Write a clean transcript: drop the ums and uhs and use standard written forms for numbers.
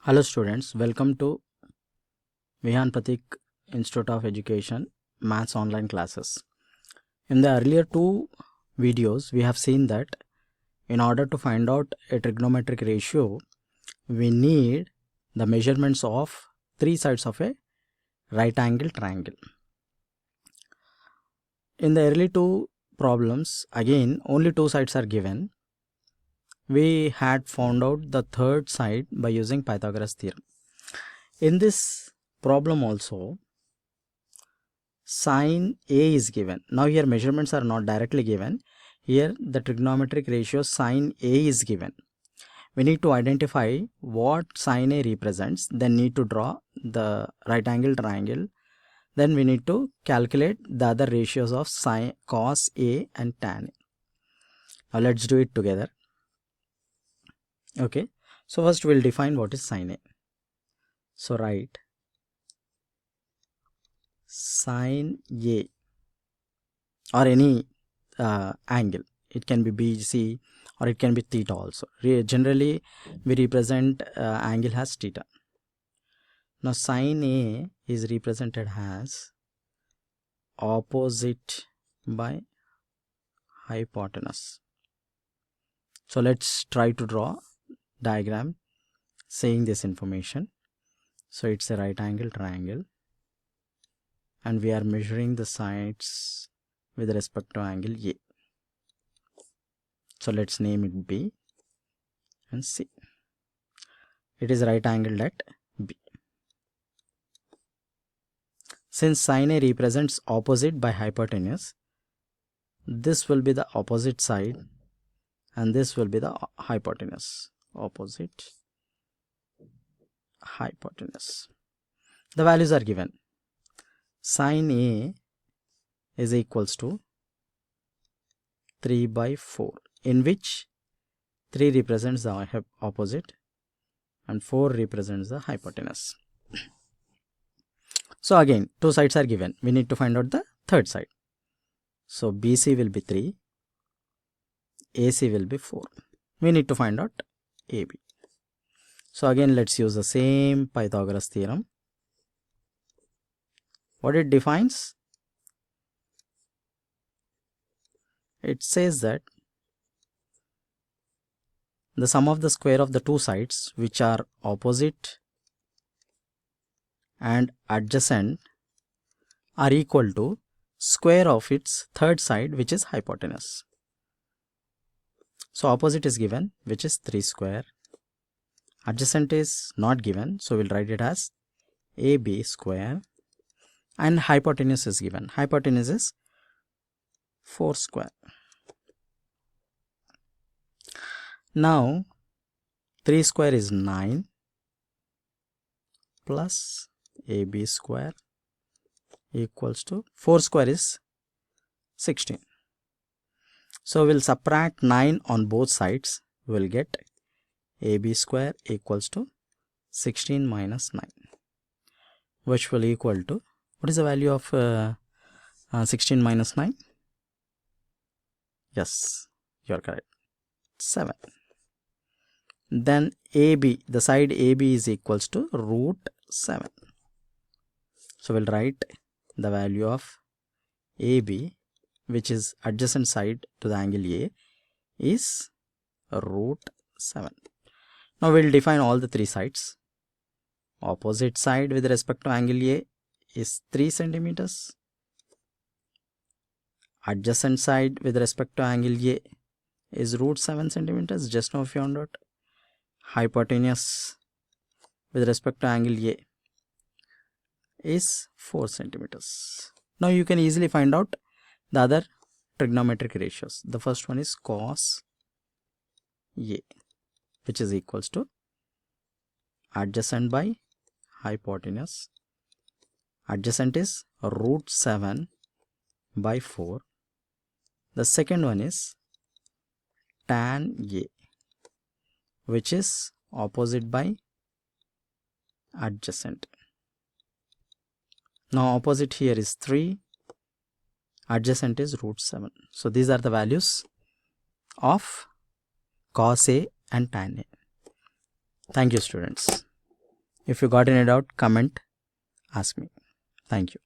Hello students, welcome to Vihan Pratik Institute of Education Maths online classes. In the earlier two videos, we have seen that in order to find out a trigonometric ratio, we need the measurements of three sides of a right angle triangle. In the early two problems, again only two sides are given. We had found out the third side by using Pythagoras theorem. In this problem also, sine A is given. Now here measurements are not directly given. Here the trigonometric ratio sine A is given. We need to identify what sine A represents, then need to draw the right angle triangle. Then we need to calculate the other ratios of sine, cos A and tan A. Now let's do it together. Okay, so first we'll define what is sine A. So write sine A or any angle. It can be BC or it can be theta also. Generally we represent angle as theta. Now sine A is represented as opposite by hypotenuse. So let's try to draw diagram saying this information. So it's a right angle triangle and we are measuring the sides with respect to angle A. So let's name it B and C. It is right angled at B. Since sine A represents opposite by hypotenuse, this will be the opposite side and this will be the hypotenuse. Opposite hypotenuse. The values are given. Sine A is equals to 3 by 4, in which 3 represents the opposite and 4 represents the hypotenuse. So again, two sides are given. We need to find out the third side. So BC will be 3, AC will be 4. We need to find out AB. So again, let's use the same Pythagoras theorem. What it defines? It says that the sum of the square of the two sides which are opposite and adjacent are equal to square of its third side, which is hypotenuse. So opposite is given, which is 3 square. Adjacent is not given, so we'll write it as AB square. And hypotenuse is given. Hypotenuse is 4 square. Now 3 square is 9 plus AB square equals to 4 square is 16. So we'll subtract 9 on both sides. We'll get AB square equals to 16 minus 9, which will equal to, what is the value of 16 minus 9? Yes, you are correct, 7. Then AB, the side AB is equals to root 7. So we'll write the value of AB, which is adjacent side to the angle A, is root 7. Now we'll define all the three sides. Opposite side with respect to angle A is 3 centimeters. Adjacent side with respect to angle A is root 7 centimeters. Just now found out. Hypotenuse with respect to angle A is 4 centimeters. Now you can easily find out the other trigonometric ratios. The first one is cos A, which is equals to adjacent by hypotenuse. Adjacent is root 7 by 4. The second one is tan A, which is opposite by adjacent. Now opposite here is 3, adjacent is root 7. So these are the values of cos A and tan A. Thank you, students. If you got any doubt, comment, ask me. Thank you.